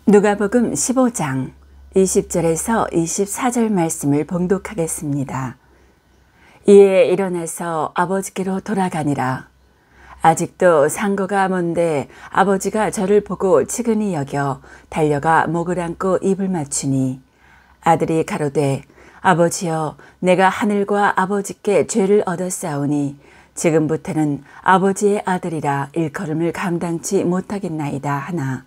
누가복음 15장 20절에서 24절 말씀을 봉독하겠습니다. 이에 일어나서 아버지께로 돌아가니라. 아직도 상거가 먼데 아버지가 저를 보고 측은히 여겨 달려가 목을 안고 입을 맞추니 아들이 가로되 아버지여 내가 하늘과 아버지께 죄를 얻었사오니 지금부터는 아버지의 아들이라 일컬음을 감당치 못하겠나이다 하나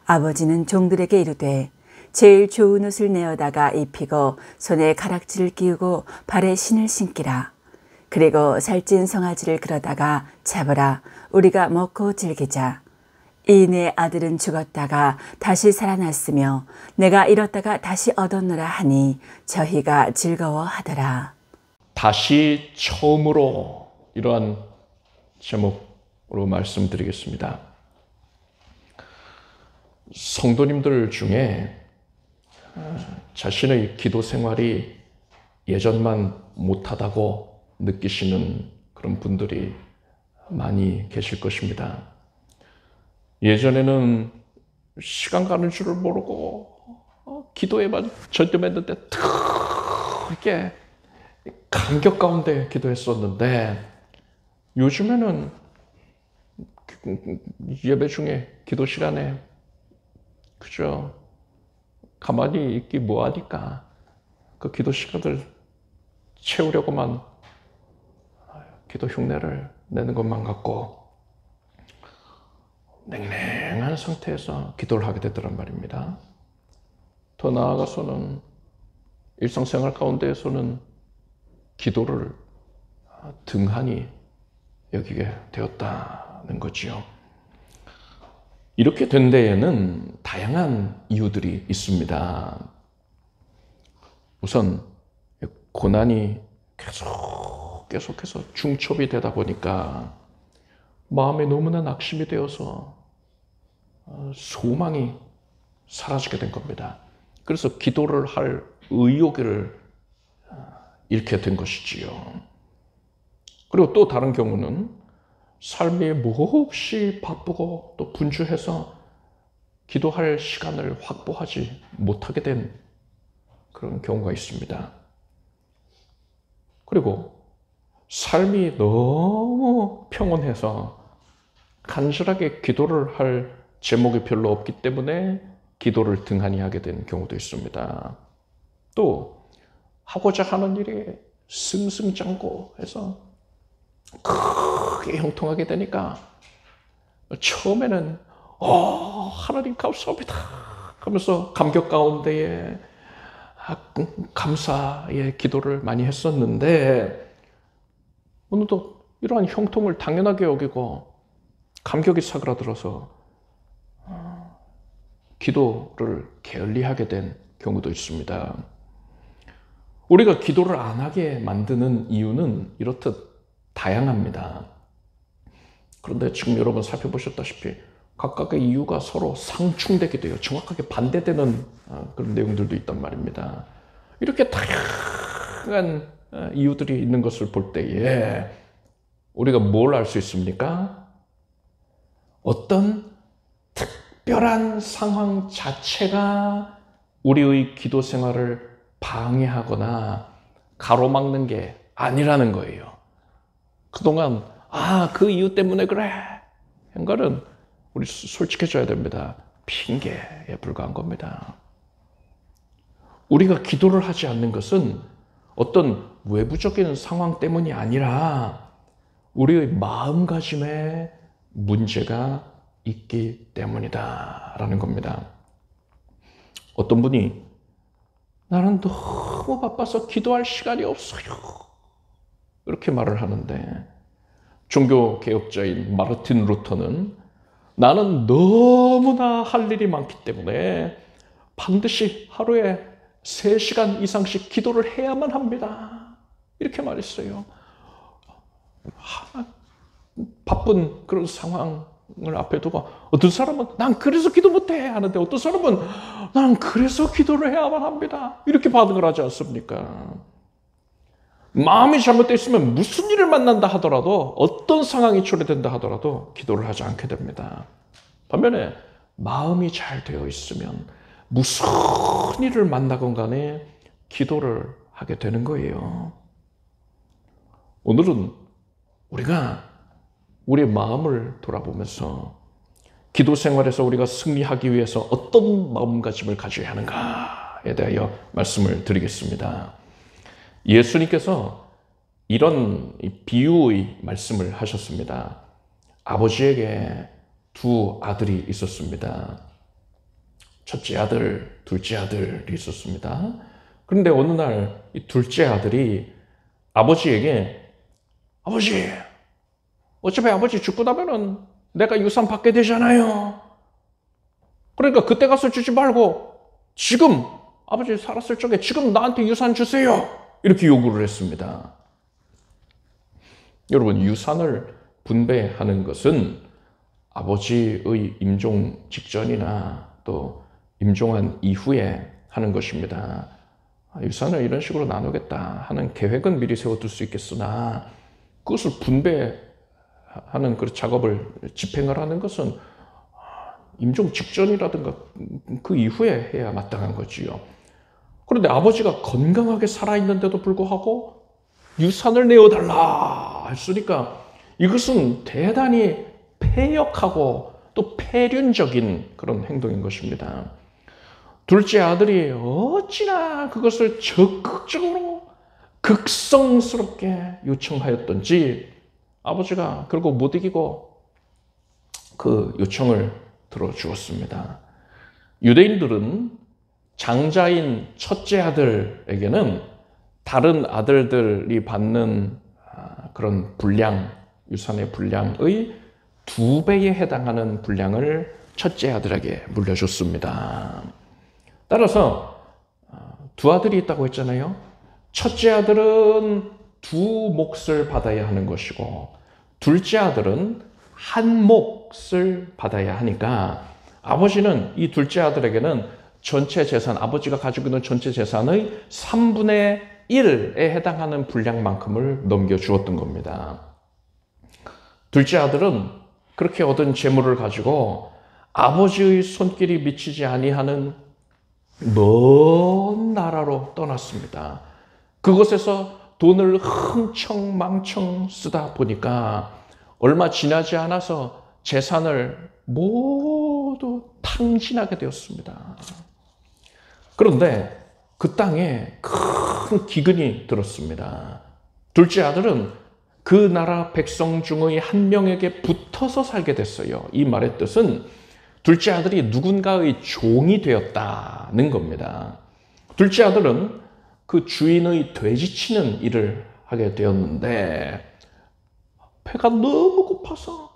아버지는 종들에게 이르되 제일 좋은 옷을 내어다가 입히고 손에 가락지를 끼우고 발에 신을 신기라. 그리고 살찐 송아지를 끌어다가 잡으라. 우리가 먹고 즐기자. 이 내 아들은 죽었다가 다시 살아났으며 내가 잃었다가 다시 얻었노라 하니 저희가 즐거워하더라. 다시 처음으로 이러한 제목으로 말씀드리겠습니다. 성도님들 중에 자신의 기도 생활이 예전만 못하다고 느끼시는 그런 분들이 많이 계실 것입니다. 예전에는 시간 가는 줄을 모르고 기도에만 전념했는데 이렇게 감격 가운데 기도했었는데 요즘에는 예배 중에 기도 시간에 그죠? 가만히 있기 뭐하니까 그 기도 시간을 채우려고만 기도 흉내를 내는 것만 같고 냉랭한 상태에서 기도를 하게 되더란 말입니다. 더 나아가서는 일상생활 가운데에서는 기도를 등한히 여기게 되었다는 거지요. 이렇게 된 데에는 다양한 이유들이 있습니다. 우선 고난이 계속해서 중첩이 되다 보니까 마음에 너무나 낙심이 되어서 소망이 사라지게 된 겁니다. 그래서 기도를 할 의욕을 잃게 된 것이지요. 그리고 또 다른 경우는 삶이 몹시 바쁘고 또 분주해서 기도할 시간을 확보하지 못하게 된 그런 경우가 있습니다. 그리고 삶이 너무 평온해서 간절하게 기도를 할 제목이 별로 없기 때문에 기도를 등한히 하게 된 경우도 있습니다. 또 하고자 하는 일이 승승장구해서 크게 형통하게 되니까 처음에는 하나님 감사합니다 하면서 감격 가운데에 감사의 기도를 많이 했었는데 오늘도 이러한 형통을 당연하게 여기고 감격이 사그라들어서 기도를 게을리하게 된 경우도 있습니다. 우리가 기도를 안 하게 만드는 이유는 이렇듯 다양합니다. 그런데 지금 여러분 살펴보셨다시피 각각의 이유가 서로 상충되기도 해요. 정확하게 반대되는 그런 내용들도 있단 말입니다. 이렇게 다양한 이유들이 있는 것을 볼 때에 우리가 뭘 알 수 있습니까? 어떤 특별한 상황 자체가 우리의 기도 생활을 방해하거나 가로막는 게 아니라는 거예요. 그동안 그 이유 때문에 그래 한 거는 우리 솔직해져야 됩니다. 핑계에 불과한 겁니다. 우리가 기도를 하지 않는 것은 어떤 외부적인 상황 때문이 아니라 우리의 마음가짐에 문제가 있기 때문이다 라는 겁니다. 어떤 분이 나는 너무 바빠서 기도할 시간이 없어요 이렇게 말을 하는데 종교개혁자인 마르틴 루터는 나는 너무나 할 일이 많기 때문에 반드시 하루에 3시간 이상씩 기도를 해야만 합니다. 이렇게 말했어요. 바쁜 그런 상황을 앞에 두고 어떤 사람은 난 그래서 기도 못해 하는데 어떤 사람은 난 그래서 기도를 해야만 합니다. 이렇게 반응을 하지 않습니까? 마음이 잘못되어 있으면 무슨 일을 만난다 하더라도 어떤 상황이 초래된다 하더라도 기도를 하지 않게 됩니다. 반면에 마음이 잘 되어 있으면 무슨 일을 만나건 간에 기도를 하게 되는 거예요. 오늘은 우리가 우리의 마음을 돌아보면서 기도 생활에서 우리가 승리하기 위해서 어떤 마음가짐을 가져야 하는가에 대하여 말씀을 드리겠습니다. 예수님께서 이런 비유의 말씀을 하셨습니다. 아버지에게 두 아들이 있었습니다. 첫째 아들, 둘째 아들이 있었습니다. 그런데 어느 날 이 둘째 아들이 아버지에게 아버지, 어차피 아버지 죽고 나면은 내가 유산 받게 되잖아요. 그러니까 그때 가서 주지 말고 지금 아버지 살았을 적에 지금 나한테 유산 주세요. 이렇게 요구를 했습니다. 여러분, 유산을 분배하는 것은 아버지의 임종 직전이나 또 임종한 이후에 하는 것입니다. 유산을 이런 식으로 나누겠다 하는 계획은 미리 세워둘 수 있겠으나 그것을 분배하는 그 작업을 집행을 하는 것은 임종 직전이라든가 그 이후에 해야 마땅한 거지요. 그런데 아버지가 건강하게 살아있는데도 불구하고 유산을 내어달라 했으니까 이것은 대단히 패역하고 또 폐륜적인 그런 행동인 것입니다. 둘째 아들이 어찌나 그것을 적극적으로 극성스럽게 요청하였던지 아버지가 결국 못 이기고 그 요청을 들어주었습니다. 유대인들은 장자인 첫째 아들에게는 다른 아들들이 받는 그런 분량, 유산의 분량의 2배에 해당하는 분량을 첫째 아들에게 물려줬습니다. 따라서 두 아들이 있다고 했잖아요. 첫째 아들은 2 몫을 받아야 하는 것이고 둘째 아들은 1 몫을 받아야 하니까 아버지는 이 둘째 아들에게는 전체 재산, 아버지가 가지고 있는 전체 재산의 3분의 1에 해당하는 분량만큼을 넘겨주었던 겁니다. 둘째 아들은 그렇게 얻은 재물을 가지고 아버지의 손길이 미치지 아니하는 먼 나라로 떠났습니다. 그곳에서 돈을 흥청망청 쓰다 보니까 얼마 지나지 않아서 재산을 모두 탕진하게 되었습니다. 그런데 그 땅에 큰 기근이 들었습니다. 둘째 아들은 그 나라 백성 중의 한 명에게 붙어서 살게 됐어요. 이 말의 뜻은 둘째 아들이 누군가의 종이 되었다는 겁니다. 둘째 아들은 그 주인의 돼지치는 일을 하게 되었는데 배가 너무 고파서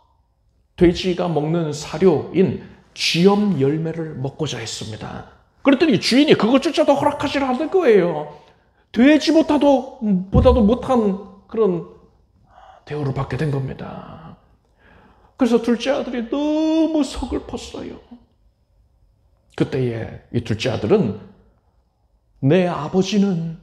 돼지가 먹는 사료인 쥐염 열매를 먹고자 했습니다. 그랬더니 주인이 그것조차도 허락하지 않는 거예요. 돼지보다도 못한 그런 대우를 받게 된 겁니다. 그래서 둘째 아들이 너무 서글펐어요. 그때에 이 둘째 아들은 내 아버지는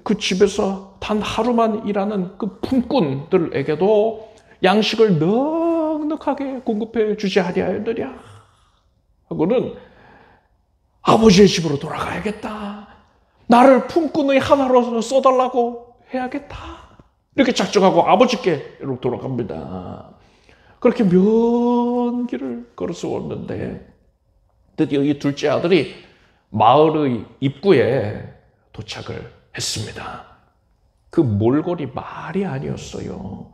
그 집에서 단 하루만 일하는 그 품꾼들에게도 양식을 넉넉하게 공급해 주지 아니하였느냐 하고는 아버지의 집으로 돌아가야겠다. 나를 품꾼의 하나로 써달라고 해야겠다. 이렇게 작정하고 아버지께로 돌아갑니다. 그렇게 먼 길을 걸어서 왔는데 드디어 이 둘째 아들이 마을의 입구에 도착을 했습니다. 그 몰골이 말이 아니었어요.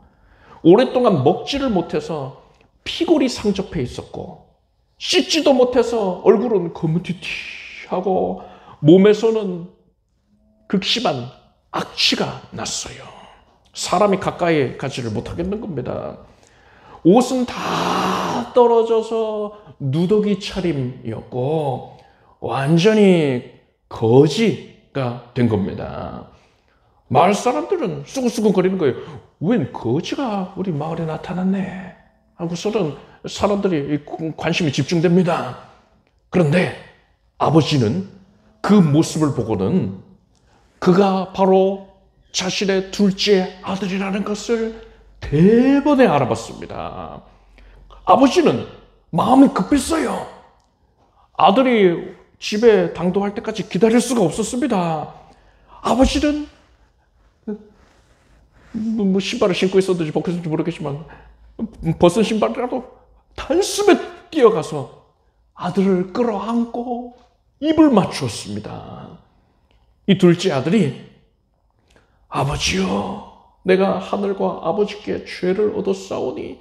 오랫동안 먹지를 못해서 피골이 상접해 있었고 씻지도 못해서 얼굴은 거무튀튀하고 몸에서는 극심한 악취가 났어요. 사람이 가까이 가지를 못하겠는 겁니다. 옷은 다 떨어져서 누더기 차림이었고 완전히 거지가 된 겁니다. 마을 사람들은 수근수근거리는 거예요. 웬 거지가 우리 마을에 나타났네 하고서는 사람들이 관심이 집중됩니다. 그런데 아버지는 그 모습을 보고는 그가 바로 자신의 둘째 아들이라는 것을 대번에 알아봤습니다. 아버지는 마음이 급했어요. 아들이 집에 당도할 때까지 기다릴 수가 없었습니다. 아버지는 뭐 신발을 신고 있었는지 벗겼는지 모르겠지만 벗은 신발이라도 단숨에 뛰어가서 아들을 끌어안고 입을 맞추었습니다. 이 둘째 아들이 아버지요, 내가 하늘과 아버지께 죄를 얻었사오니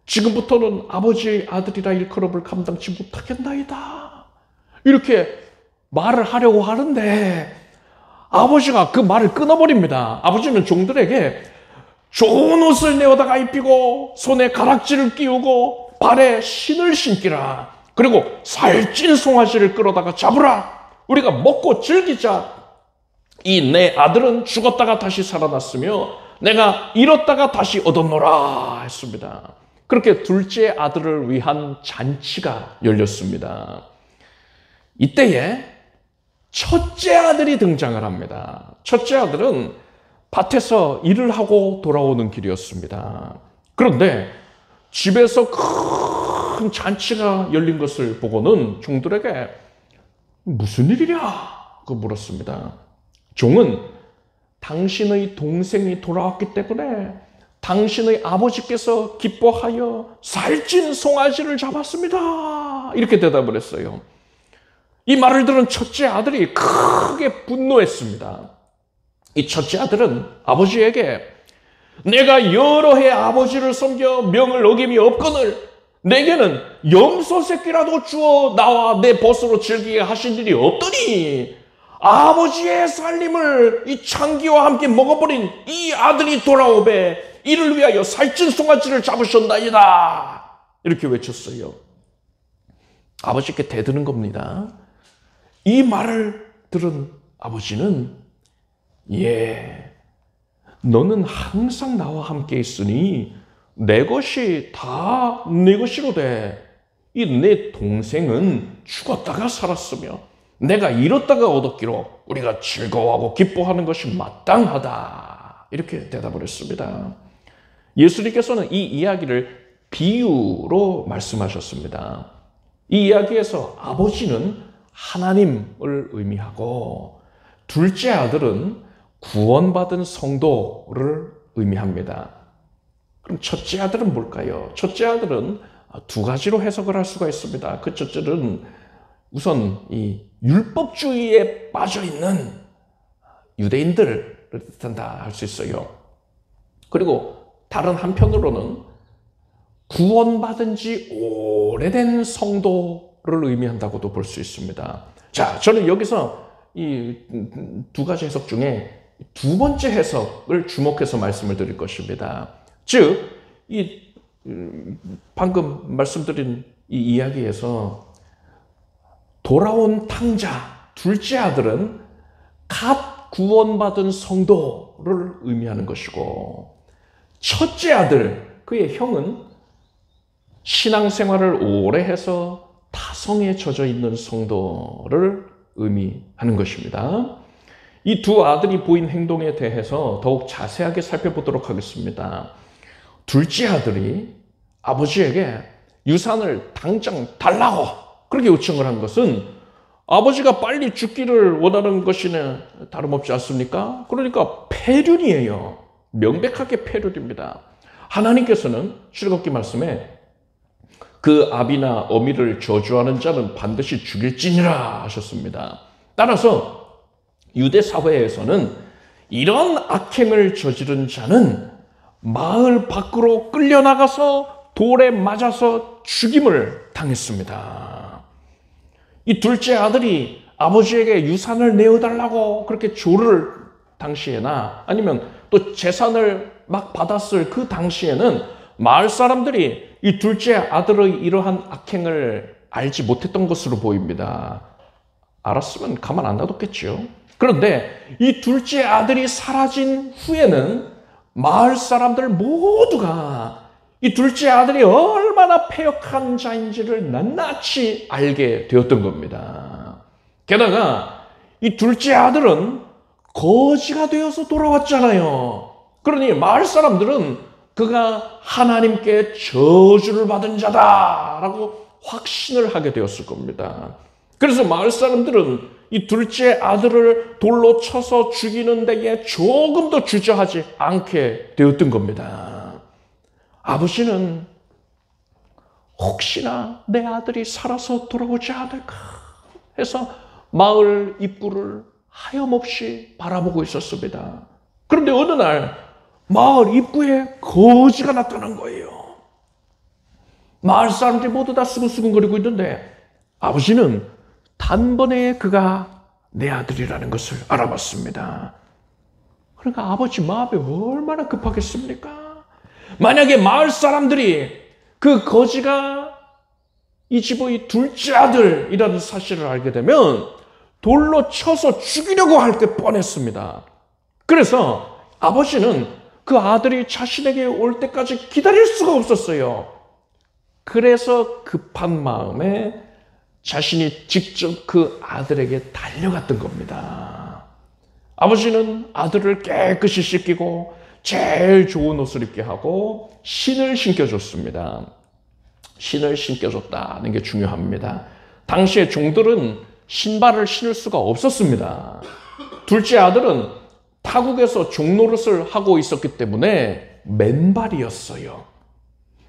지금부터는 아버지의 아들이라 일컬음을 감당치 못하겠나이다. 이렇게 말을 하려고 하는데 아버지가 그 말을 끊어버립니다. 아버지는 종들에게 좋은 옷을 내어다가 입히고 손에 가락지를 끼우고 발에 신을 신기라. 그리고 살찐 송아지를 끌어다가 잡으라. 우리가 먹고 즐기자. 이 내 아들은 죽었다가 다시 살아났으며 내가 잃었다가 다시 얻었노라 했습니다. 그렇게 둘째 아들을 위한 잔치가 열렸습니다. 이때에 첫째 아들이 등장을 합니다. 첫째 아들은 밭에서 일을 하고 돌아오는 길이었습니다. 그런데 집에서 큰 잔치가 열린 것을 보고는 종들에게 무슨 일이냐? 고 물었습니다. 종은 당신의 동생이 돌아왔기 때문에 당신의 아버지께서 기뻐하여 살찐 송아지를 잡았습니다. 이렇게 대답을 했어요. 이 말을 들은 첫째 아들이 크게 분노했습니다. 이 첫째 아들은 아버지에게 내가 여러 해 아버지를 섬겨 명을 어김이 없거늘 내게는 염소 새끼라도 주어 나와 내 벗으로 즐기게 하신 일이 없더니 아버지의 살림을 이 창기와 함께 먹어버린 이 아들이 돌아오매 이를 위하여 살찐 송아지를 잡으셨나이다. 이렇게 외쳤어요. 아버지께 대드는 겁니다. 이 말을 들은 아버지는 너는 항상 나와 함께 있으니 내 것이 다 네 것이로되 이 내 동생은 죽었다가 살았으며 내가 잃었다가 얻었기로 우리가 즐거워하고 기뻐하는 것이 마땅하다. 이렇게 대답을 했습니다. 예수님께서는 이 이야기를 비유로 말씀하셨습니다. 이 이야기에서 아버지는 하나님을 의미하고 둘째 아들은 구원받은 성도를 의미합니다. 그럼 첫째 아들은 뭘까요? 첫째 아들은 두 가지로 해석을 할 수가 있습니다. 그 첫째는 우선 이 율법주의에 빠져있는 유대인들을 뜻한다 할 수 있어요. 그리고 다른 한편으로는 구원받은 지 오래된 성도를 의미한다고도 볼 수 있습니다. 자, 저는 여기서 이 두 가지 해석 중에 두 번째 해석을 주목해서 말씀을 드릴 것입니다. 즉, 방금 말씀드린 이 이야기에서 돌아온 탕자, 둘째 아들은 갓 구원받은 성도를 의미하는 것이고 첫째 아들, 그의 형은 신앙생활을 오래 해서 타성에 젖어 있는 성도를 의미하는 것입니다. 이 두 아들이 보인 행동에 대해서 더욱 자세하게 살펴보도록 하겠습니다. 둘째 아들이 아버지에게 유산을 당장 달라고 그렇게 요청을 한 것은 아버지가 빨리 죽기를 원하는 것이나 다름없지 않습니까? 그러니까 폐륜이에요. 명백하게 폐륜입니다. 하나님께서는 출애굽기 말씀에 그 아비나 어미를 저주하는 자는 반드시 죽일지니라 하셨습니다. 따라서 유대 사회에서는 이런 악행을 저지른 자는 마을 밖으로 끌려나가서 돌에 맞아서 죽임을 당했습니다. 이 둘째 아들이 아버지에게 유산을 내어달라고 그렇게 조를 당시에나 아니면 또 재산을 막 받았을 그 당시에는 마을 사람들이 이 둘째 아들의 이러한 악행을 알지 못했던 것으로 보입니다. 알았으면 가만 안 놔뒀겠죠. 그런데 이 둘째 아들이 사라진 후에는 마을 사람들 모두가 이 둘째 아들이 얼마나 패역한 자인지를 낱낱이 알게 되었던 겁니다. 게다가 이 둘째 아들은 거지가 되어서 돌아왔잖아요. 그러니 마을 사람들은 그가 하나님께 저주를 받은 자다라고 확신을 하게 되었을 겁니다. 그래서 마을 사람들은 이 둘째 아들을 돌로 쳐서 죽이는 데에 조금도 주저하지 않게 되었던 겁니다. 아버지는 혹시나 내 아들이 살아서 돌아오지 않을까 해서 마을 입구를 하염없이 바라보고 있었습니다. 그런데 어느 날 마을 입구에 거지가 나타난 거예요. 마을 사람들이 모두 다 수근수근거리고 있는데 아버지는 단번에 그가 내 아들이라는 것을 알아봤습니다. 그러니까 아버지 마음이 얼마나 급하겠습니까? 만약에 마을 사람들이 그 거지가 이 집의 둘째 아들이라는 사실을 알게 되면 돌로 쳐서 죽이려고 할 게 뻔했습니다. 그래서 아버지는 그 아들이 자신에게 올 때까지 기다릴 수가 없었어요. 그래서 급한 마음에 자신이 직접 그 아들에게 달려갔던 겁니다. 아버지는 아들을 깨끗이 씻기고 제일 좋은 옷을 입게 하고 신을 신겨줬습니다. 신을 신겨줬다는 게 중요합니다. 당시에 종들은 신발을 신을 수가 없었습니다. 둘째 아들은 타국에서 종노릇을 하고 있었기 때문에 맨발이었어요.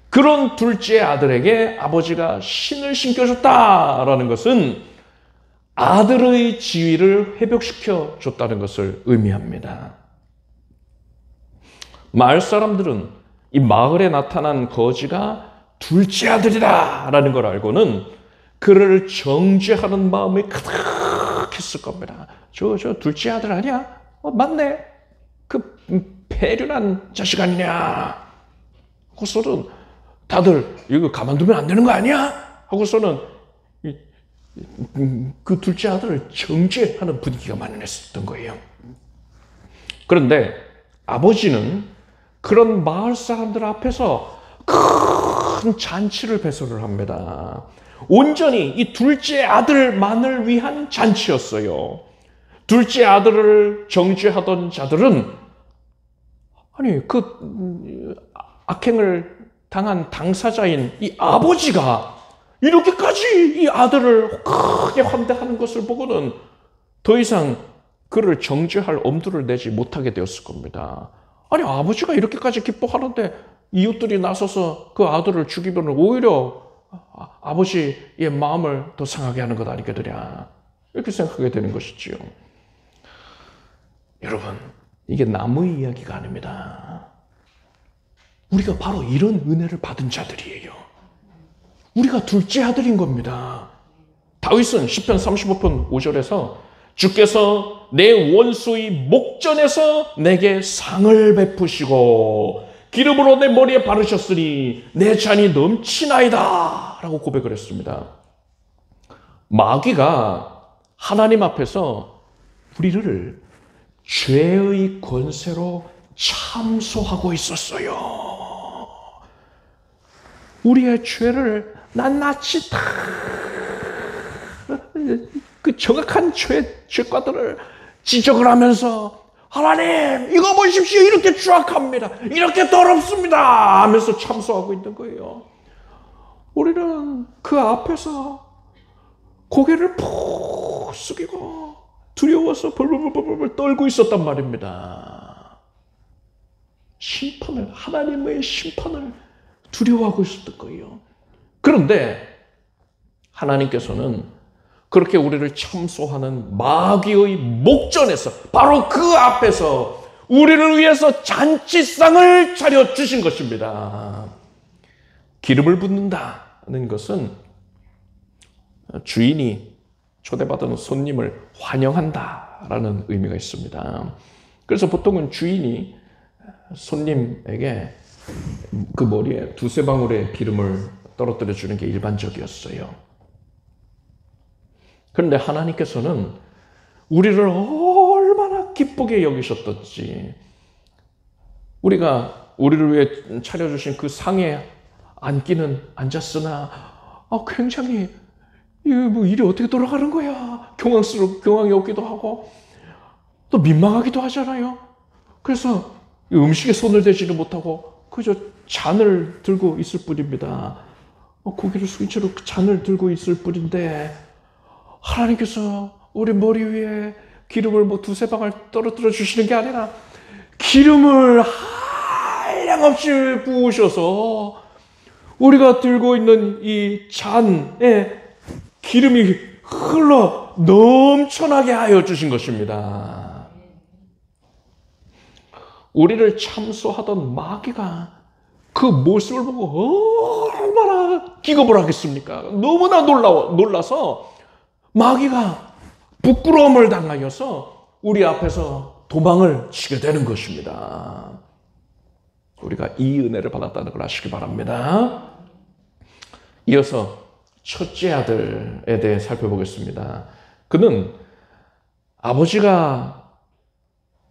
그런 둘째 아들에게 아버지가 신을 신겨줬다라는 것은 아들의 지위를 회복시켜 줬다는 것을 의미합니다. 마을 사람들은 이 마을에 나타난 거지가 둘째 아들이다라는 걸 알고는 그를 정죄하는 마음이 가득했을 겁니다. 저 둘째 아들 아니야? 맞네. 그 폐륜한 자식 아니냐? 하고서는 다들 이거 가만두면 안 되는 거 아니야? 하고서는 그 둘째 아들을 정죄하는 분위기가 만연했었던 거예요. 그런데 아버지는 그런 마을 사람들 앞에서 큰 잔치를 배설을 합니다. 온전히 이 둘째 아들만을 위한 잔치였어요. 둘째 아들을 정죄하던 자들은 아니 그 악행을 당한 당사자인 이 아버지가 이렇게까지 이 아들을 크게 환대하는 것을 보고는 더 이상 그를 정죄할 엄두를 내지 못하게 되었을 겁니다. 아니 아버지가 이렇게까지 기뻐하는데 이웃들이 나서서 그 아들을 죽이면 오히려 아버지의 마음을 더 상하게 하는 것 아니겠느냐 이렇게 생각하게 되는 것이지요. 여러분 이게 남의 이야기가 아닙니다. 우리가 바로 이런 은혜를 받은 자들이에요. 우리가 둘째 아들인 겁니다. 다윗은 시편 35편 5절에서 주께서 내 원수의 목전에서 내게 상을 베푸시고 기름으로 내 머리에 바르셨으니 내 잔이 넘치나이다 라고 고백을 했습니다. 마귀가 하나님 앞에서 우리를 죄의 권세로 참소하고 있었어요. 우리의 죄를 낱낱이 다 그 정확한 죄과들을 지적을 하면서 하나님 이거 보십시오 이렇게 추악합니다 이렇게 더럽습니다 하면서 참소하고 있는 거예요. 우리는 그 앞에서 고개를 푹 숙이고 두려워서 벌벌벌벌 떨고 있었단 말입니다. 심판을 하나님의 심판을 두려워하고 있었던 거예요. 그런데 하나님께서는 그렇게 우리를 참소하는 마귀의 목전에서 바로 그 앞에서 우리를 위해서 잔치상을 차려주신 것입니다. 기름을 붓는다는 것은 주인이 초대받은 손님을 환영한다라는 의미가 있습니다. 그래서 보통은 주인이 손님에게 그 머리에 두세 방울의 기름을 떨어뜨려 주는 게 일반적이었어요. 그런데 하나님께서는 우리를 얼마나 기쁘게 여기셨던지 우리가 우리를 위해 차려주신 그 상에 앉았으나 굉장히 일이 어떻게 돌아가는 거야 경황이 오기도 하고 또 민망하기도 하잖아요. 그래서 음식에 손을 대지는 못하고 그저 잔을 들고 있을 뿐입니다. 고개를 숙인 채로 그 잔을 들고 있을 뿐인데 하나님께서 우리 머리 위에 기름을 뭐 두세 방울 떨어뜨려 주시는 게 아니라 기름을 한량없이 부으셔서 우리가 들고 있는 이 잔에 기름이 흘러 넘쳐나게 하여 주신 것입니다. 우리를 참소하던 마귀가 그 모습을 보고 얼마나 기겁을 하겠습니까? 너무나 놀라서 마귀가 부끄러움을 당하여서 우리 앞에서 도망을 치게 되는 것입니다. 우리가 이 은혜를 받았다는 걸 아시기 바랍니다. 이어서 첫째 아들에 대해 살펴보겠습니다. 그는 아버지가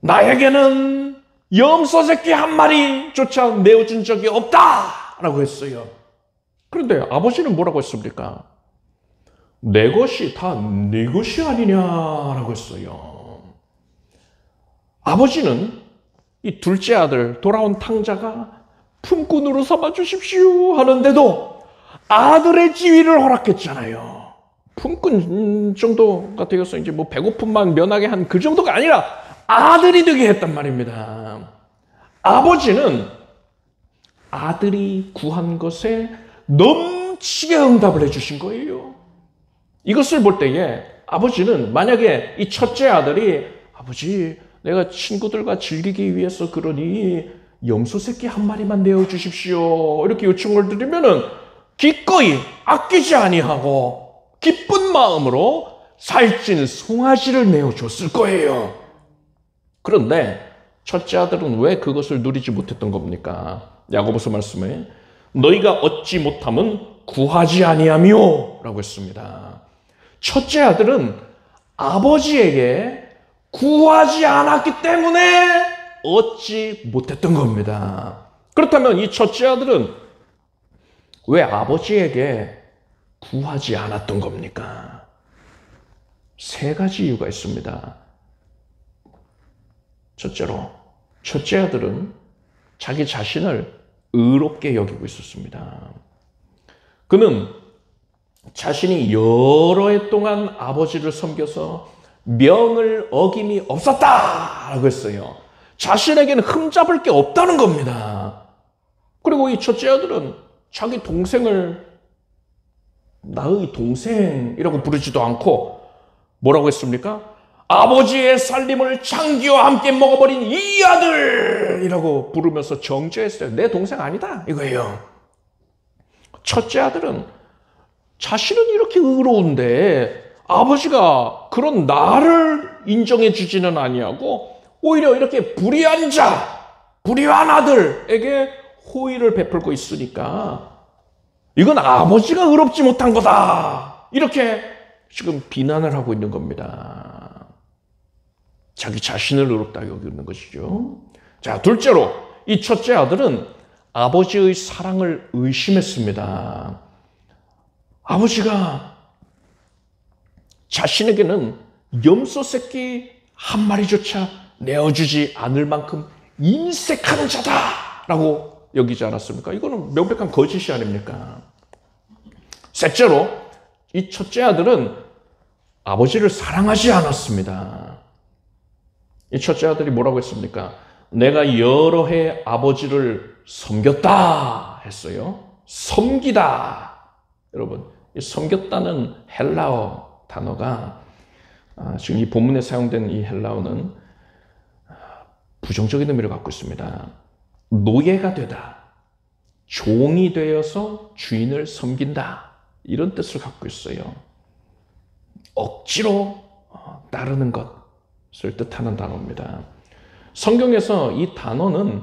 나에게는 염소 새끼 한 마리조차 내어준 적이 없다라고 했어요. 그런데 아버지는 뭐라고 했습니까? 내 것이 다 네 것이 아니냐라고 했어요. 아버지는 이 둘째 아들 돌아온 탕자가 품꾼으로 삼아 주십시오 하는데도 아들의 지위를 허락했잖아요. 품꾼 정도가 되어서 이제 뭐 배고픔만 면하게 한 그 정도가 아니라 아들이 되게 했단 말입니다. 아버지는 아들이 구한 것에 넘치게 응답을 해주신 거예요. 이것을 볼 때에 아버지는 만약에 이 첫째 아들이 아버지 내가 친구들과 즐기기 위해서 그러니 염소 새끼 한 마리만 내어주십시오 이렇게 요청을 드리면은 기꺼이 아끼지 아니하고 기쁜 마음으로 살찐 송아지를 내어줬을 거예요. 그런데 첫째 아들은 왜 그것을 누리지 못했던 겁니까? 야고보서 말씀에 너희가 얻지 못함은 구하지 아니하며 라고 했습니다. 첫째 아들은 아버지에게 구하지 않았기 때문에 얻지 못했던 겁니다. 그렇다면 이 첫째 아들은 왜 아버지에게 구하지 않았던 겁니까? 세 가지 이유가 있습니다. 첫째로, 첫째 아들은 자기 자신을 의롭게 여기고 있었습니다. 그는 자신이 여러 해 동안 아버지를 섬겨서 명을 어김이 없었다라고 했어요. 자신에게는 흠잡을 게 없다는 겁니다. 그리고 이 첫째 아들은 자기 동생을 나의 동생이라고 부르지도 않고 뭐라고 했습니까? 아버지의 살림을 장기와 함께 먹어버린 이 아들이라고 부르면서 정죄했어요. 내 동생 아니다 이거예요. 첫째 아들은 자신은 이렇게 의로운데 아버지가 그런 나를 인정해 주지는 아니하고 오히려 이렇게 불의한 자, 불의한 아들에게 호의를 베풀고 있으니까 이건 아버지가 의롭지 못한 거다. 이렇게 지금 비난을 하고 있는 겁니다. 자기 자신을 의롭다 여기는 것이죠. 자, 둘째로 이 첫째 아들은 아버지의 사랑을 의심했습니다. 아버지가 자신에게는 염소 새끼 한 마리조차 내어주지 않을 만큼 인색한 자다라고 여기지 않았습니까? 이거는 명백한 거짓이 아닙니까? 셋째로 이 첫째 아들은 아버지를 사랑하지 않았습니다. 이 첫째 아들이 뭐라고 했습니까? 내가 여러 해 아버지를 섬겼다 했어요. 섬기다. 여러분, 이 섬겼다는 헬라어 단어가 지금 이 본문에 사용된 이 헬라어는 부정적인 의미를 갖고 있습니다. 노예가 되다, 종이 되어서 주인을 섬긴다, 이런 뜻을 갖고 있어요. 억지로 따르는 것을 뜻하는 단어입니다. 성경에서 이 단어는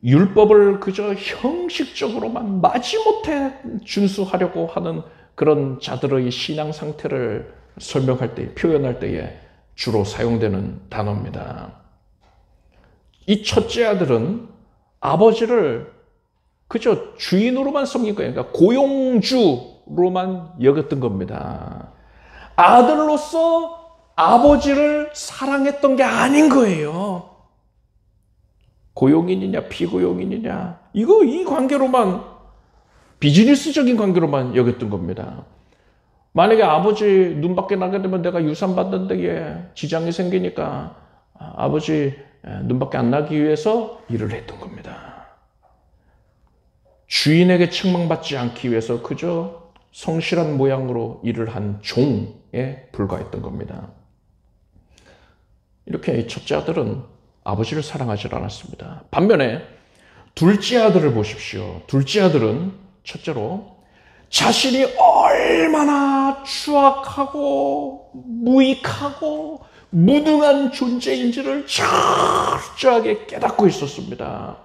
율법을 그저 형식적으로만 마지못해 준수하려고 하는 그런 자들의 신앙 상태를 설명할 때, 표현할 때에 주로 사용되는 단어입니다. 이 첫째 아들은 아버지를 그저 주인으로만 섬긴 거예요. 그러니까 고용주로만 여겼던 겁니다. 아들로서 아버지를 사랑했던 게 아닌 거예요. 고용인이냐 피고용인이냐 이 관계로만 비즈니스적인 관계로만 여겼던 겁니다. 만약에 아버지 눈 밖에 나게 되면 내가 유산 받는 데에 지장이 생기니까 아버지 눈 밖에 안 나기 위해서 일을 했던 겁니다. 주인에게 책망받지 않기 위해서 그저 성실한 모양으로 일을 한 종에 불과했던 겁니다. 이렇게 첫째 아들은 아버지를 사랑하지 않았습니다. 반면에 둘째 아들을 보십시오. 둘째 아들은 첫째로 자신이 얼마나 추악하고 무익하고 무능한 존재인지를 철저하게 깨닫고 있었습니다.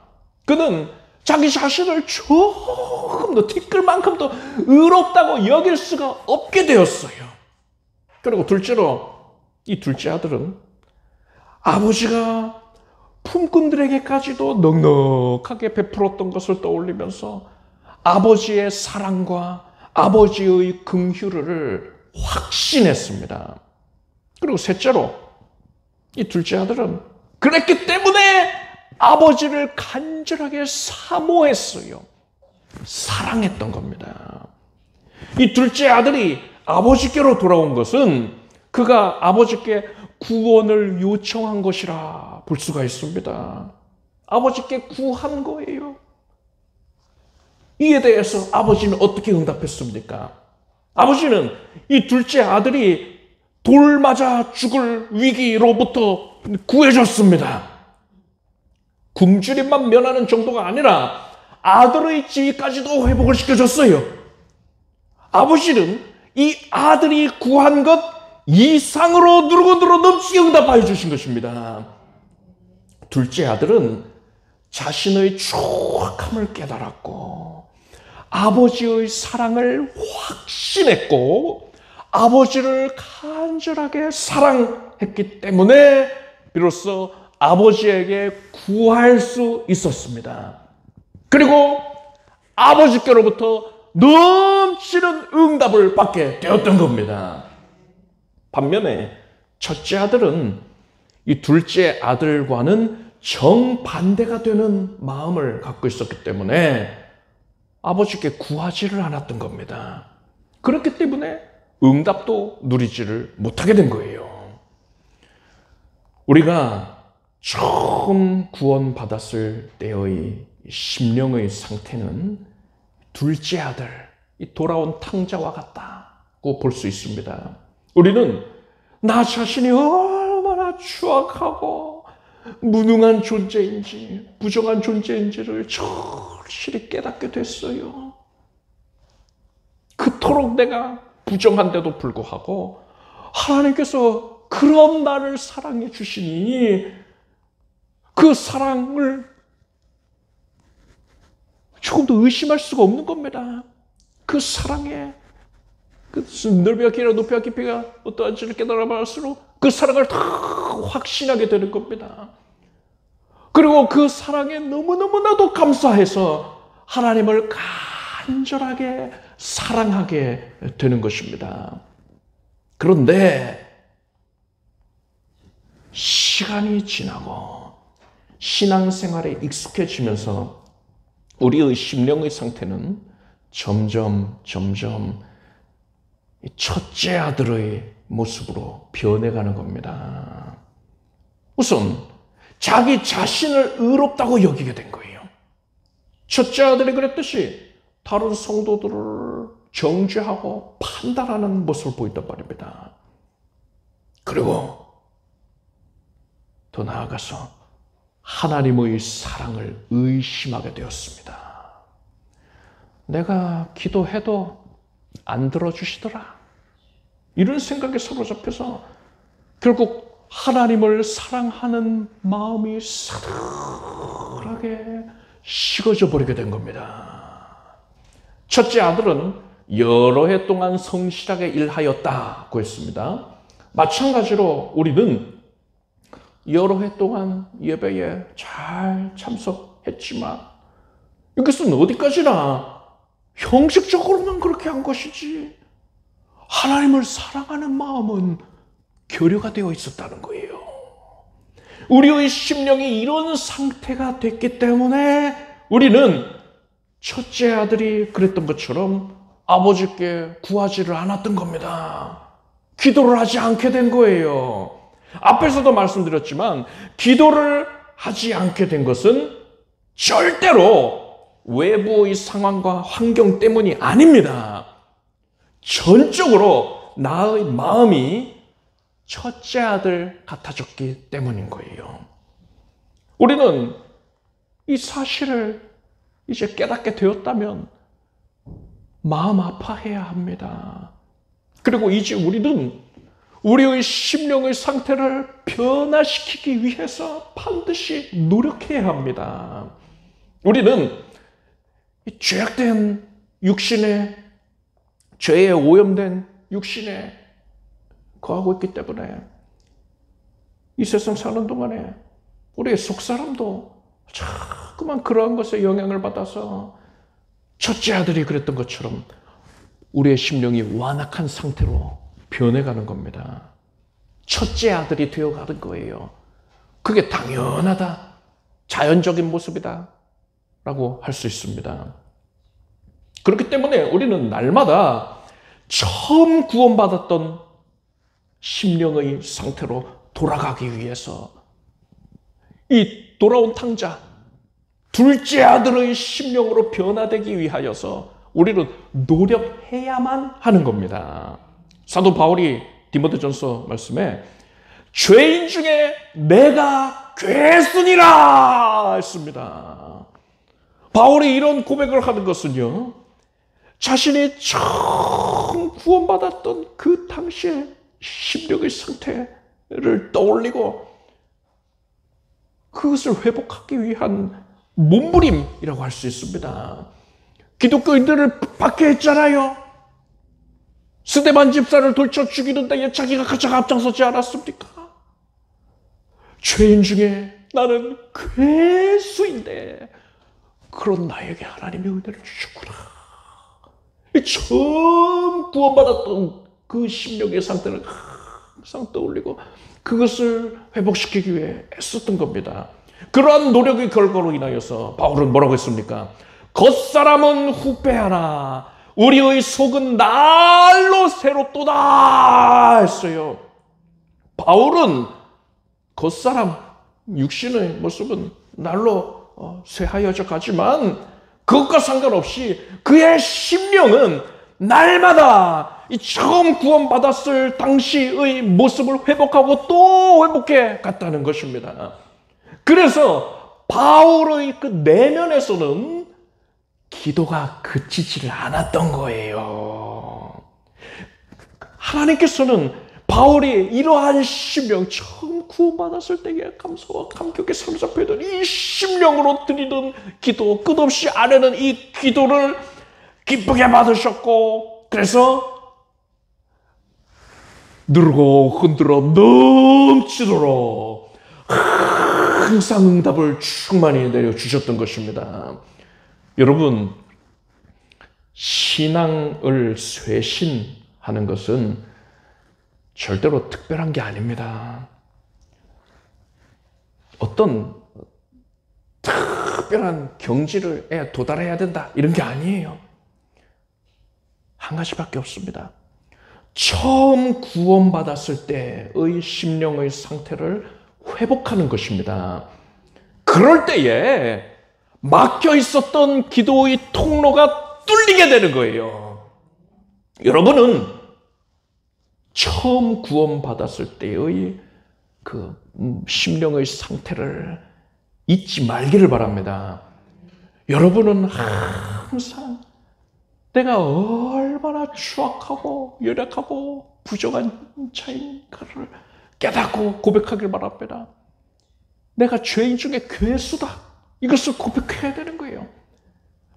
그는 자기 자신을 조금 더 티끌만큼도 의롭다고 여길 수가 없게 되었어요. 그리고 둘째로 이 둘째 아들은 아버지가 품꾼들에게까지도 넉넉하게 베풀었던 것을 떠올리면서 아버지의 사랑과 아버지의 긍휼을 확신했습니다. 그리고 셋째로 이 둘째 아들은 그랬기 때문에 아버지를 간절하게 사모했어요. 사랑했던 겁니다. 이 둘째 아들이 아버지께로 돌아온 것은 그가 아버지께 구원을 요청한 것이라 볼 수가 있습니다. 아버지께 구한 거예요. 이에 대해서 아버지는 어떻게 응답했습니까? 아버지는 이 둘째 아들이 돌 맞아 죽을 위기로부터 구해줬습니다. 굶주림만 면하는 정도가 아니라 아들의 지위까지도 회복을 시켜줬어요. 아버지는 이 아들이 구한 것 이상으로 누르고 넘치게 응답하여 주신 것입니다. 둘째 아들은 자신의 추악함을 깨달았고 아버지의 사랑을 확신했고 아버지를 간절하게 사랑했기 때문에 비로소 아버지에게 구할 수 있었습니다. 그리고 아버지께로부터 넘치는 응답을 받게 되었던 겁니다. 반면에 첫째 아들은 이 둘째 아들과는 정반대가 되는 마음을 갖고 있었기 때문에 아버지께 구하지를 않았던 겁니다. 그렇기 때문에 응답도 누리지를 못하게 된 거예요. 우리가 처음 구원받았을 때의 심령의 상태는 둘째 아들, 이 돌아온 탕자와 같다고 볼 수 있습니다. 우리는 나 자신이 얼마나 추악하고 무능한 존재인지, 부정한 존재인지를 절실히 깨닫게 됐어요. 그토록 내가 부정한데도 불구하고 하나님께서 그런 나를 사랑해 주시니 그 사랑을 조금도 의심할 수가 없는 겁니다. 그 사랑에 그 넓이와 길이와 높이와 깊이가 어떠한지를 깨달아 볼수록 그 사랑을 다 확신하게 되는 겁니다. 그리고 그 사랑에 너무너무나도 감사해서 하나님을 간절하게 사랑하게 되는 것입니다. 그런데 시간이 지나고 신앙생활에 익숙해지면서 우리의 심령의 상태는 점점 첫째 아들의 모습으로 변해가는 겁니다. 우선 자기 자신을 의롭다고 여기게 된 거예요. 첫째 아들이 그랬듯이 다른 성도들을 정죄하고 판단하는 모습을 보였단 말입니다. 그리고 더 나아가서 하나님의 사랑을 의심하게 되었습니다. 내가 기도해도 안 들어주시더라. 이런 생각에 사로잡혀서 결국 하나님을 사랑하는 마음이 사들하게 식어져 버리게 된 겁니다. 첫째 아들은 여러 해 동안 성실하게 일하였다고 했습니다. 마찬가지로 우리는 여러 해 동안 예배에 잘 참석했지만 이것은 어디까지나 형식적으로만 그렇게 한 것이지 하나님을 사랑하는 마음은 결여가 되어 있었다는 거예요. 우리의 심령이 이런 상태가 됐기 때문에 우리는 첫째 아들이 그랬던 것처럼 아버지께 구하지를 않았던 겁니다. 기도를 하지 않게 된 거예요. 앞에서도 말씀드렸지만 기도를 하지 않게 된 것은 절대로 외부의 상황과 환경 때문이 아닙니다. 전적으로 나의 마음이 첫째 아들 같아졌기 때문인 거예요. 우리는 이 사실을 이제 깨닫게 되었다면 마음 아파해야 합니다. 그리고 이제 우리는 우리의 심령의 상태를 변화시키기 위해서 반드시 노력해야 합니다. 우리는 죄악된 육신에, 죄에 오염된 육신에 거하고 있기 때문에 이 세상 사는 동안에 우리의 속사람도 자꾸만 그러한 것에 영향을 받아서 첫째 아들이 그랬던 것처럼 우리의 심령이 완악한 상태로 변해가는 겁니다. 첫째 아들이 되어가는 거예요. 그게 당연하다, 자연적인 모습이다 라고 할 수 있습니다. 그렇기 때문에 우리는 날마다 처음 구원받았던 심령의 상태로 돌아가기 위해서 이 돌아온 탕자, 둘째 아들의 심령으로 변화되기 위하여서 우리는 노력해야만 하는 겁니다. 사도 바울이 디모데전서 말씀에 죄인 중에 내가 괴순이라 했습니다. 바울이 이런 고백을 하는 것은요, 자신이 처음 구원받았던 그 당시의 심령의 상태를 떠올리고 그것을 회복하기 위한 몸부림이라고 할 수 있습니다. 기독교인들을 박해했잖아요. 스데반 집사를 돌쳐 죽이는 데에 자기가 가장 앞장서지 않았습니까? 죄인 중에 나는 괴수인데 그런 나에게 하나님의 은혜를 주셨구나. 처음 구원받았던 그 심령의 상태를 항상 떠올리고 그것을 회복시키기 위해 애썼던 겁니다. 그러한 노력의 결과로 인하여서 바울은 뭐라고 했습니까? 겉사람은 후패하나 우리의 속은 날로 새롭도다 했어요. 바울은 겉사람, 육신의 모습은 날로 쇠하여져 가지만 그것과 상관없이 그의 심령은 날마다 이 처음 구원받았을 당시의 모습을 회복하고 또 회복해 갔다는 것입니다. 그래서 바울의 그 내면에서는 기도가 그치지를 않았던 거예요. 하나님께서는 바울이 이러한 심령, 처음 구원받았을 때의 감사와 감격에 사로잡혀있던 이 심령으로 드리는 기도, 끝없이 아뢰는 이 기도를 기쁘게 받으셨고, 그래서 누르고 흔들어 넘치도록 항상 응답을 충만히 내려주셨던 것입니다. 여러분, 신앙을 쇄신하는 것은 절대로 특별한 게 아닙니다. 어떤 특별한 경지에 도달해야 된다 이런 게 아니에요. 한 가지밖에 없습니다. 처음 구원받았을 때의 심령의 상태를 회복하는 것입니다. 그럴 때에 막혀 있었던 기도의 통로가 뚫리게 되는 거예요. 여러분은 처음 구원받았을 때의 그 심령의 상태를 잊지 말기를 바랍니다. 여러분은 항상 내가 얼마나 추악하고 연약하고 부정한 자인가를 깨닫고 고백하길 바랍니다. 내가 죄인 중에 괴수다. 이것을 고백해야 되는 거예요.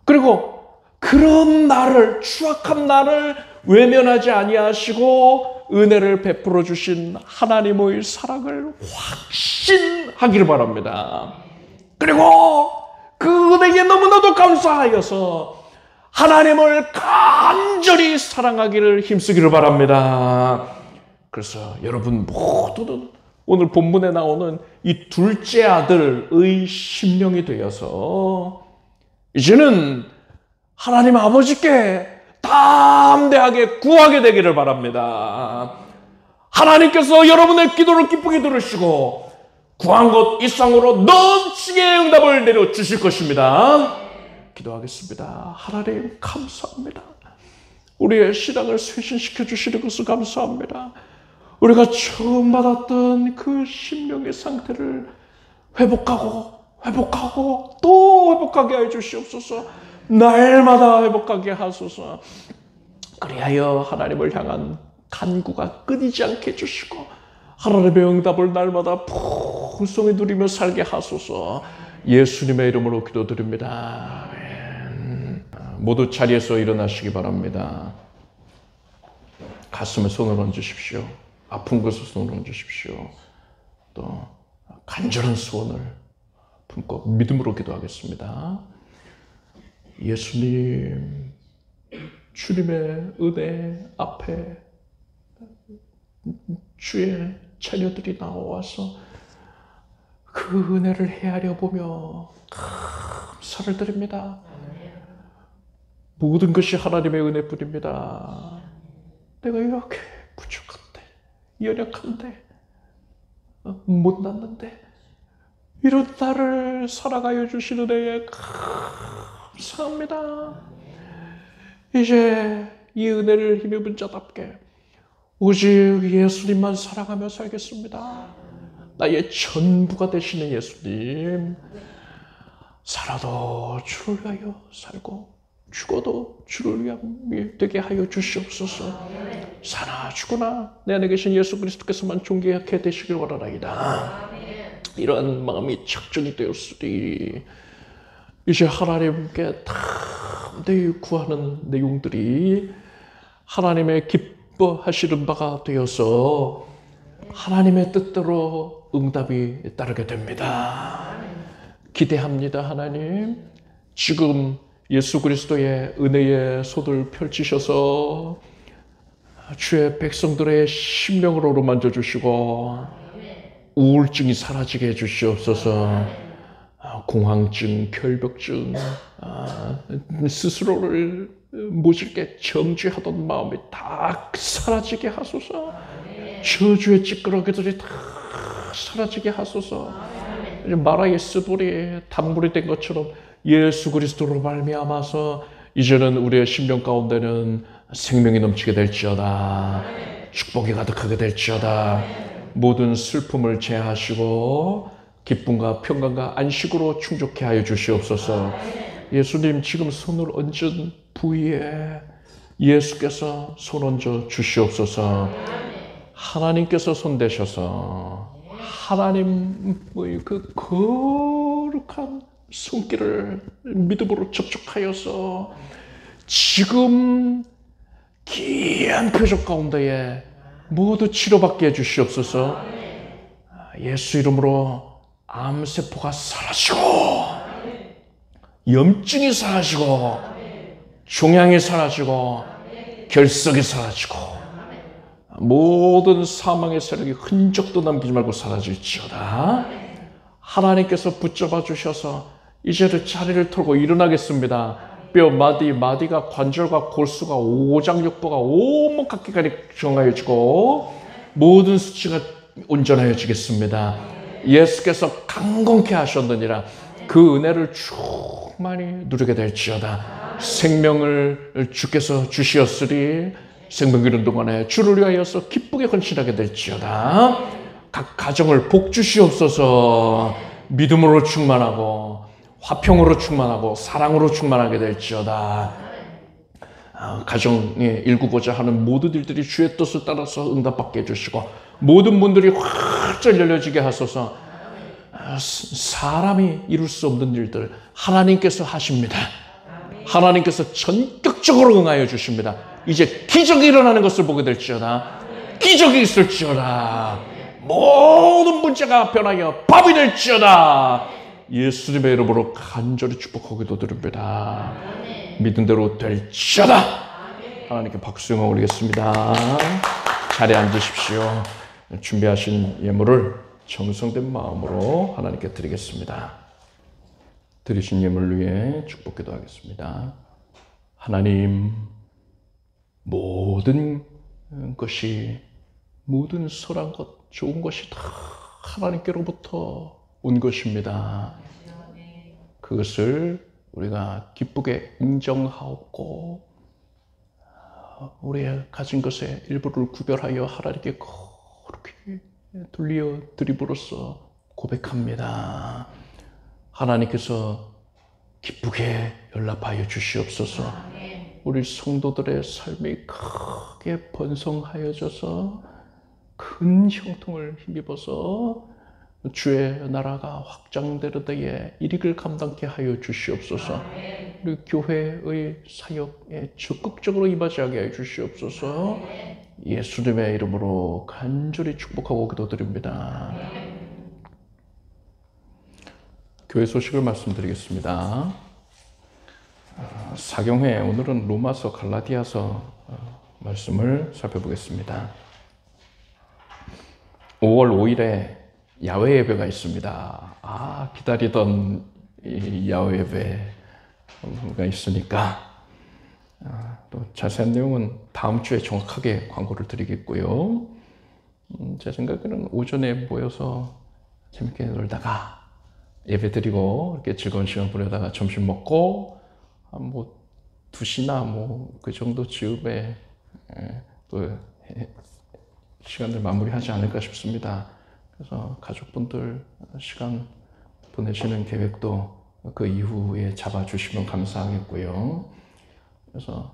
그리고 그런 나를, 추악한 나를 외면하지 아니하시고 은혜를 베풀어 주신 하나님의 사랑을 확신하기를 바랍니다. 그리고 그 은혜에 너무나도 감사하여서 하나님을 간절히 사랑하기를 힘쓰기를 바랍니다. 그래서 여러분 모두는 오늘 본문에 나오는 이 둘째 아들의 심령이 되어서 이제는 하나님 아버지께 담대하게 구하게 되기를 바랍니다. 하나님께서 여러분의 기도를 기쁘게 들으시고 구한 것 이상으로 넘치게 응답을 내려주실 것입니다. 기도하겠습니다. 하나님 감사합니다. 우리의 신앙을 쇄신시켜 주시는 것을 감사합니다. 우리가 처음 받았던 그 심령의 상태를 회복하고 또 회복하게 해 주시옵소서. 날마다 회복하게 하소서. 그리하여 하나님을 향한 간구가 끊이지 않게 해주시고 하나님의 응답을 날마다 풍성히 누리며 살게 하소서. 예수님의 이름으로 기도드립니다. 아멘. 모두 자리에서 일어나시기 바랍니다. 가슴에 손을 얹으십시오. 아픈 곳에 손을 얹으십시오. 또 간절한 소원을 품고 믿음으로 기도하겠습니다. 예수님, 주님의 은혜 앞에 주의 자녀들이 나와서 그 은혜를 헤아려 보며 감사를 드립니다. 모든 것이 하나님의 은혜뿐입니다. 내가 이렇게 부족한데, 연약한데, 못났는데 이런 나를 살아가여 주시는 은혜에 감사합니다. 이제 이 은혜를 힘입은 자답게 오직 예수님만 사랑하며 살겠습니다. 나의 전부가 되시는 예수님, 살아도 주를 위하여 살고 죽어도 주를 위하여 되게 하여 주시옵소서. 사나 죽으나 내 안에 계신 예수 그리스도께서만 존귀하게 되시길 원하나이다. 이러한 마음이 작정이 되었으니 이제 하나님께 담대히 구하는 내용들이 하나님의 기뻐하시는 바가 되어서 하나님의 뜻대로 응답이 따르게 됩니다. 기대합니다. 하나님, 지금 예수 그리스도의 은혜의 손을 펼치셔서 주의 백성들의 심령을 어루만져 주시고 우울증이 사라지게 해주시옵소서. 공황증, 결벽증, 스스로를 모질게 정죄하던 마음이 다 사라지게 하소서. 저주의 찌끄러기들이 다 사라지게 하소서. 마라의 스불이 단물이 된 것처럼 예수 그리스도로 말미암아서 이제는 우리의 심령 가운데는 생명이 넘치게 될지어다. 축복이 가득하게 될지어다. 모든 슬픔을 제하시고 기쁨과 평강과 안식으로 충족케 하여 주시옵소서. 예수님, 지금 손을 얹은 부위에 예수께서 손 얹어 주시옵소서. 하나님께서 손 대셔서 하나님의 그 거룩한 손길을 믿음으로 접촉하여서 지금 귀한 표적 가운데에 모두 치료받게 해주시옵소서. 예수 이름으로 암세포가 사라지고 염증이 사라지고 종양이 사라지고 결석이 사라지고 모든 사망의 세력이 흔적도 남기지 말고 사라질지어다. 하나님께서 붙잡아 주셔서 이제는 자리를 털고 일어나겠습니다. 뼈, 마디가 관절과 골수가 오장육부가 온몸 각기까지 정하여지고 모든 수치가 온전하여지겠습니다. 예수께서 강건케 하셨느니라. 그 은혜를 충만히 누리게 될지어다. 생명을 주께서 주시었으리 생명 이른 동안에 주를 위하여서 기쁘게 헌신하게 될지어다. 각 가정을 복 주시옵소서. 믿음으로 충만하고 화평으로 충만하고 사랑으로 충만하게 될지어다. 가정에 일구고자 하는 모든 일들이 주의 뜻을 따라서 응답받게 해주시고 모든 문들이 활짝 열려지게 하소서. 사람이 이룰 수 없는 일들 하나님께서 하십니다. 하나님께서 전격적으로 응하여 주십니다. 이제 기적이 일어나는 것을 보게 될지어다. 기적이 있을지어다. 모든 문제가 변하여 밥이 될지어다. 예수님의 이름으로 간절히 축복하고 기도드립니다. 믿은 대로 될지어다. 하나님께 박수 영광 올리겠습니다. 자리에 앉으십시오. 준비하신 예물을 정성된 마음으로 하나님께 드리겠습니다. 드리신 예물을 위해 축복 기도하겠습니다. 하나님, 모든 것이, 모든 선한 것, 좋은 것이 다 하나님께로부터 온 것입니다. 그것을 우리가 기쁘게 인정하고 우리의 가진 것의 일부를 구별하여 하나님께 그렇게 돌려 드림으로써 고백합니다. 하나님께서 기쁘게 연락하여 주시옵소서. 우리 성도들의 삶이 크게 번성하여져서 큰 형통을 힘입어서 주의 나라가 확장되는 데에 일익을 감당케 하여 주시옵소서. 우리 교회의 사역에 적극적으로 임하게 하여 주시옵소서. 예수님의 이름으로 간절히 축복하고 기도드립니다. 교회 소식을 말씀드리겠습니다. 사경회, 오늘은 로마서, 갈라디아서 말씀을 살펴보겠습니다. 5월 5일에 야외 예배가 있습니다. 기다리던 이 야외 예배가 있으니까 또 자세한 내용은 다음 주에 정확하게 광고를 드리겠고요. 제 생각에는 오전에 모여서 재밌게 놀다가 예배 드리고 이렇게 즐거운 시간 보내다가 점심 먹고 한 2시나 그 정도 즈음에 또 시간을 마무리하지 않을까 싶습니다. 그래서 가족분들 시간 보내시는 계획도 그 이후에 잡아주시면 감사하겠고요. 그래서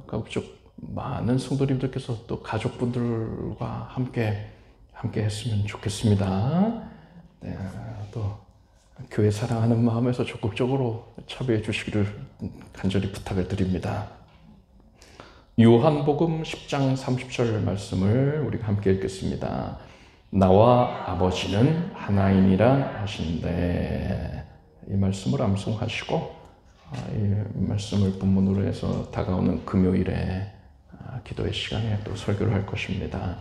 가급적 많은 성도님들께서 또 가족분들과 함께 했으면 좋겠습니다. 네, 또 교회 사랑하는 마음에서 적극적으로 참여해 주시기를 간절히 부탁을 드립니다. 요한복음 10장 30절 말씀을 우리가 함께 읽겠습니다. 나와 아버지는 하나이니라 하시는데, 이 말씀을 암송하시고 이 말씀을 본문으로 해서 다가오는 금요일에 기도의 시간에 또 설교를 할 것입니다.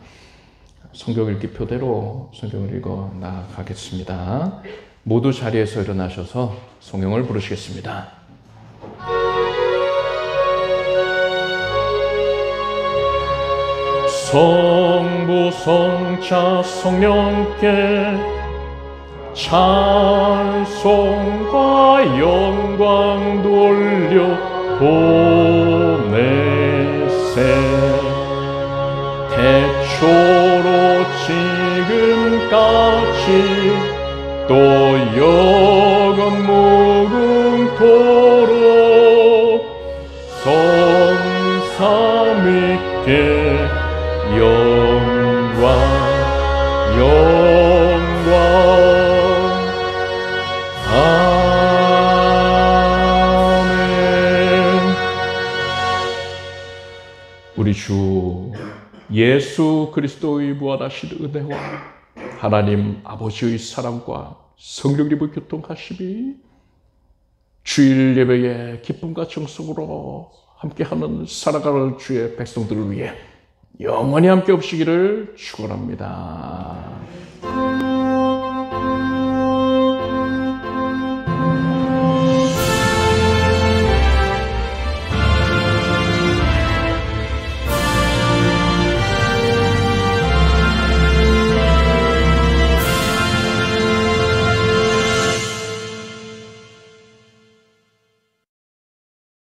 성경 읽기 표대로 성경을 읽어 나가겠습니다. 모두 자리에서 일어나셔서 성경을 부르시겠습니다. 성부, 성자, 성령께 찬송과 영광 돌려 보내세. 태초로 지금까지 또 영원 무궁토록 성삼위께 영광 아멘. 우리 주 예수 그리스도의 무한하신 은혜와 하나님 아버지의 사랑과 성령님의 교통하심이 주일 예배의 기쁨과 정성으로 함께하는 살아가는 주의 백성들을 위해 영원히 함께 없으기를 축원합니다.